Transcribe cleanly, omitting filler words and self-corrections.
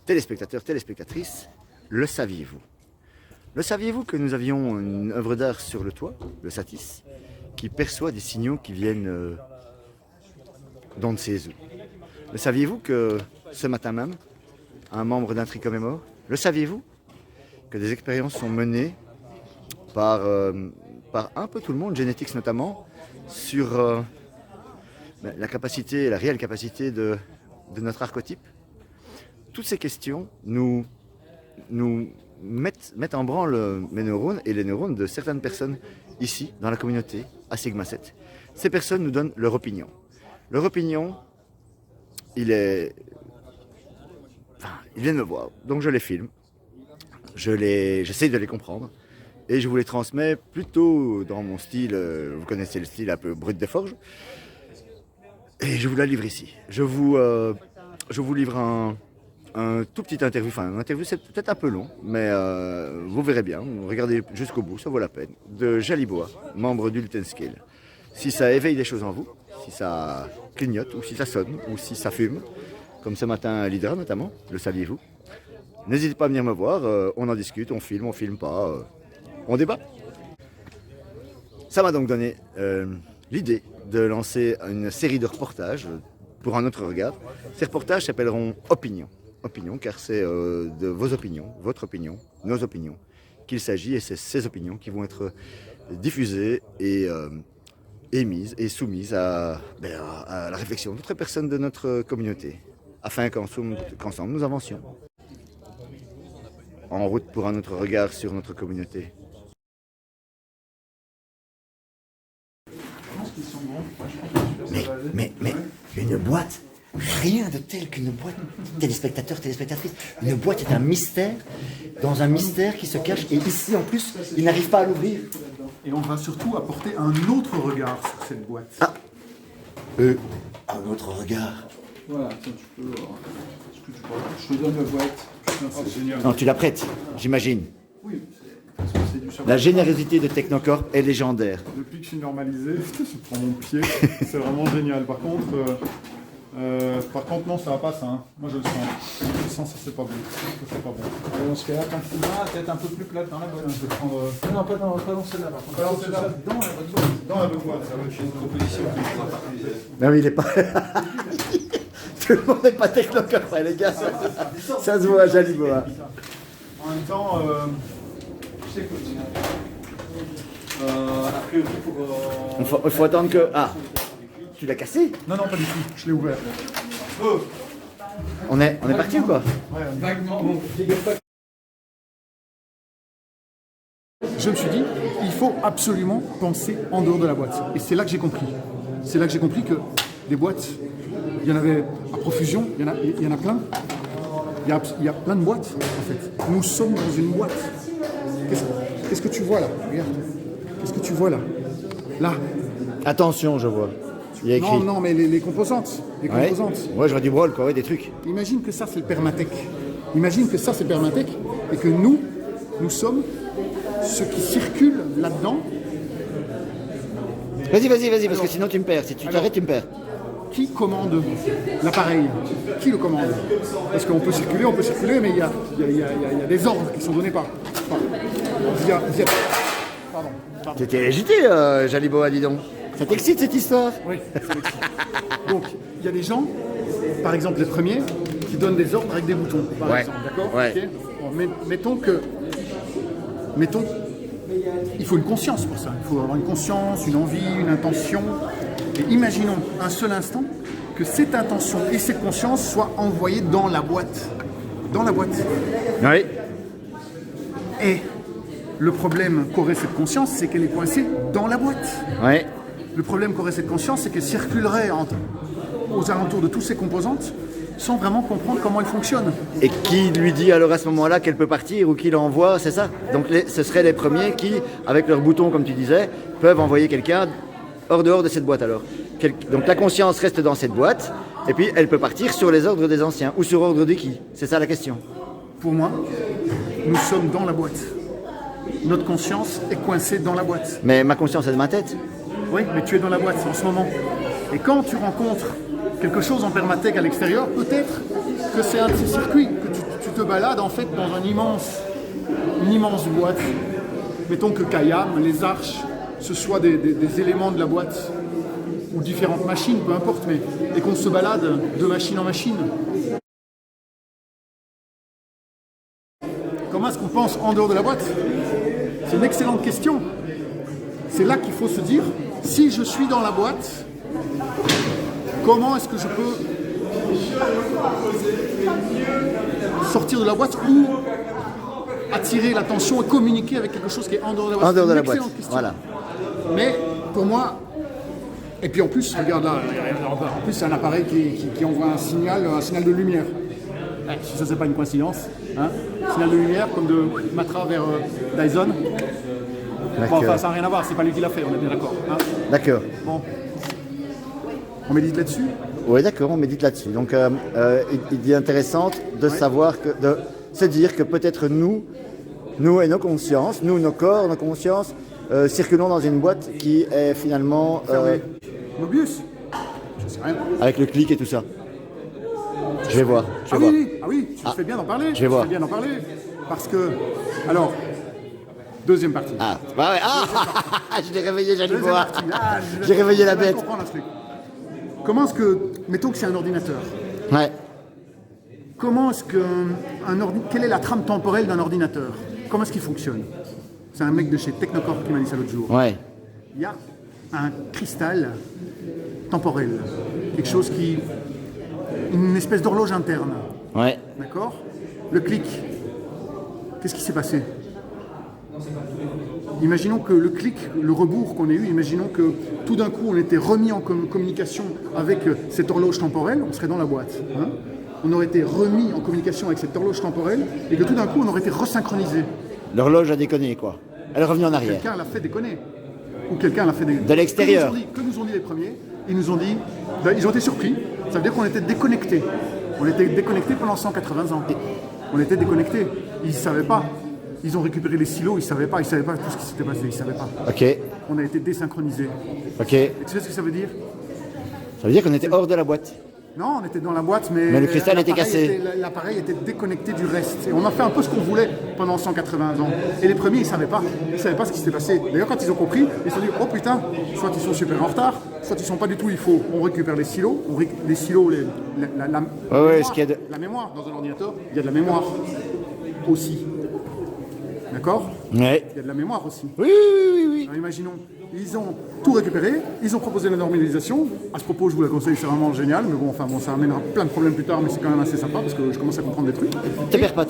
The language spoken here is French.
Téléspectateurs, téléspectatrices, le saviez-vous? Le saviez-vous que nous avions une œuvre d'art sur le toit, le Satis, qui perçoit des signaux qui viennent d'on ne sait où? Le saviez-vous que ce matin même, un membre d'un Tricom est mort? Le saviez-vous que des expériences sont menées par un peu tout le monde, Genetics notamment, sur la capacité, la réelle capacité de notre archétype? Toutes ces questions nous mettent en branle mes neurones et les neurones de certaines personnes ici, dans la communauté, à Sigma 7. Ces personnes nous donnent leur opinion. Leur opinion, ils viennent me voir, donc je les filme, j'essaie de les comprendre, et je vous les transmets plutôt dans mon style, vous connaissez le style un peu brut de forge, et je vous la livre ici. Je vous livre un tout petit interview, enfin un interview c'est peut-être un peu long, mais vous verrez bien, regardez jusqu'au bout, ça vaut la peine, de Jaliboa, membre d'Ultenscale. Si ça éveille des choses en vous, si ça clignote, ou si ça sonne, ou si ça fume, comme ce matin à l'Hydra notamment, le saviez-vous? N'hésitez pas à venir me voir, on en discute, on filme pas, on débat. Ça m'a donc donné l'idée de lancer une série de reportages pour un autre regard. Ces reportages s'appelleront Opinion. Opinion, car c'est de vos opinions, votre opinion, nos opinions qu'il s'agit, et c'est ces opinions qui vont être diffusées et émises et soumises à la réflexion d'autres personnes de notre communauté, afin qu'ensemble nous avancions. En route pour un autre regard sur notre communauté. Mais, une boîte, rien de tel qu'une boîte, téléspectateurs, téléspectatrices, une boîte est un mystère, dans un mystère qui se cache, et ici en plus, ils n'arrivent pas à l'ouvrir. Et on va surtout apporter un autre regard sur cette boîte. Ah, un autre regard. Voilà, tiens, tu peux, je te donne la boîte. Putain, c'est génial. Non, tu la prêtes, j'imagine. Oui, parce que c'est du savoir. La générosité de Technocorp est légendaire. Depuis que je suis normalisé, je prends mon pied, c'est vraiment génial. Par contre, non, ça va pas ça. Hein. Moi je le sens. Je sens, ça c'est pas bon. Ça c'est pas bon. Allez, on se fait là, quand tu vas, peut-être un peu plus plate dans la boîte. Je vais prendre. Non, pas dans celle-là par contre. Pas dans celle-là, dans la boîte. Ça va être une proposition. Non, mais il est pas. Tout le monde n'est pas Technocorp, les gars. Ça se voit à Jaliboa. En même temps, je sais que. A priori pour. Il faut attendre que. Ah, tu l'as cassé? Non, pas du tout, je l'ai ouvert. On est parti ou quoi? Ouais, vaguement. Je me suis dit, il faut absolument penser en dehors de la boîte. Et c'est là que j'ai compris. C'est là que j'ai compris que des boîtes, il y en avait à profusion, il y en a plein. Il y a plein de boîtes, en fait. Nous sommes dans une boîte. Qu'est-ce que tu vois là? Regarde. Qu'est-ce que tu vois là? Là. Attention, je vois. Il y a écrit. Non, mais les composantes. Les composantes. Ouais, je vois du brol, quoi, ouais, des trucs. Imagine que ça, c'est le Permatech. Imagine que ça, c'est Permatech. Et que nous sommes ce qui circule là-dedans. Vas-y, parce que sinon tu me perds. Si tu t'arrêtes, tu me perds. Qui commande l'appareil? Qui le commande? Parce qu'on peut circuler, mais il y a des ordres qui sont donnés par... Pardon. T'étais agité, Jaliboa, dis donc. Ça t'excite cette histoire? Oui, ça m'excite. Donc, il y a des gens, par exemple les premiers, qui donnent des ordres avec des boutons, par exemple, d'accord? Ouais. Okay. Bon, mettons, il faut une conscience pour ça. Il faut avoir une conscience, une envie, une intention. Et imaginons un seul instant que cette intention et cette conscience soient envoyées dans la boîte. Dans la boîte. Oui. Et le problème qu'aurait cette conscience, c'est qu'elle est coincée dans la boîte. Oui. Le problème qu'aurait cette conscience, c'est qu'elle circulerait aux alentours de toutes ces composantes sans vraiment comprendre comment elles fonctionnent. Et qui lui dit alors à ce moment-là qu'elle peut partir ou qui l'envoie, c'est ça? Donc ce seraient les premiers qui, avec leur bouton comme tu disais, peuvent envoyer quelqu'un hors dehors de cette boîte alors. Donc la conscience reste dans cette boîte et puis elle peut partir sur les ordres des anciens ou sur ordre de qui? C'est ça la question. Pour moi, nous sommes dans la boîte. Notre conscience est coincée dans la boîte. Mais ma conscience est de ma tête. Oui, mais tu es dans la boîte en ce moment. Et quand tu rencontres quelque chose en Permatech à l'extérieur, peut-être que c'est un de ces circuits que tu te balades en fait dans une immense boîte. Mettons que Kayam, les arches, ce soit des éléments de la boîte ou différentes machines, peu importe, mais et qu'on se balade de machine en machine. Comment est-ce qu'on pense en dehors de la boîte? C'est une excellente question. C'est là qu'il faut se dire, si je suis dans la boîte, comment est-ce que je peux sortir de la boîte ou attirer l'attention et communiquer avec quelque chose qui est en dehors de la boîte? En dehors de la C'est une boîte, excellente question. voilà. Mais pour moi, et puis en plus, regarde là, en plus c'est un appareil qui envoie un signal de lumière. Si ça c'est pas une coïncidence, hein? Signal de lumière comme de Matra vers Dyson. Bon, enfin, ça n'a rien à voir, c'est pas lui qui l'a fait, on est bien d'accord. Hein? D'accord. Bon. On médite là-dessus? Oui, d'accord, on médite là-dessus. Donc, il est intéressant de savoir de se dire que peut-être nous et nos consciences, nos corps, nos consciences, circulons dans une boîte qui est finalement Mobius? Je sais rien. avec le clic et tout ça. Je vais voir. Oui, tu fais bien d'en parler. Je vais voir. Tu fais bien d'en parler. Parce que, alors, deuxième partie. Ah, bah ouais. Ah, je l'ai réveillé, j'allais Deuxième voir. partie. J'ai réveillé la bête. Comprendre un truc. Comment est-ce que, mettons que c'est un ordinateur. Ouais. Comment est-ce que quelle est la trame temporelle d'un ordinateur? Comment est-ce qu'il fonctionne? C'est un mec de chez Technocorp qui m'a dit ça l'autre jour. Ouais. Il y a un cristal temporel, quelque chose qui, une espèce d'horloge interne. Ouais. D'accord? Le clic. Qu'est-ce qui s'est passé? Imaginons que le clic, le rebours qu'on ait eu, imaginons que tout d'un coup on était remis en communication avec cette horloge temporelle, on serait dans la boîte. Hein? On aurait été remis en communication avec cette horloge temporelle et que tout d'un coup on aurait été resynchronisé. L'horloge a déconné, quoi. Elle est revenue en arrière. Quelqu'un l'a fait déconner. Ou quelqu'un l'a fait déconner. De l'extérieur. Que nous ont dit les premiers? Ils nous ont dit, ils ont été surpris. Ça veut dire qu'on était déconnectés. On était déconnectés pendant 180 ans. On était déconnectés. Ils ne savaient pas. Ils ont récupéré les silos, ils ne savaient pas tout ce qui s'était passé, ils ne savaient pas. Ok. On a été désynchronisés. Ok. Et tu sais ce que ça veut dire? Ça veut dire qu'on était hors de la boîte. Non, on était dans la boîte, mais le cristal était cassé. L'appareil était déconnecté du reste. Et on a fait un peu ce qu'on voulait pendant 180 ans. Et les premiers, ils ne savaient pas. Ils ne savaient pas ce qui s'était passé. D'ailleurs, quand ils ont compris, ils se sont dit, oh putain, soit ils sont super en retard, soit ils ne sont pas du tout, on récupère les silos. Les silos, la mémoire. Dans un ordinateur, il y a de la mémoire aussi. D'accord? Ouais. Il y a de la mémoire aussi. Oui. Alors, imaginons, ils ont tout récupéré, ils ont proposé la normalisation. À ce propos, je vous la conseille, c'est vraiment génial. Mais bon, ça amènera plein de problèmes plus tard, mais c'est quand même assez sympa parce que je commence à comprendre des trucs. Te perds pas.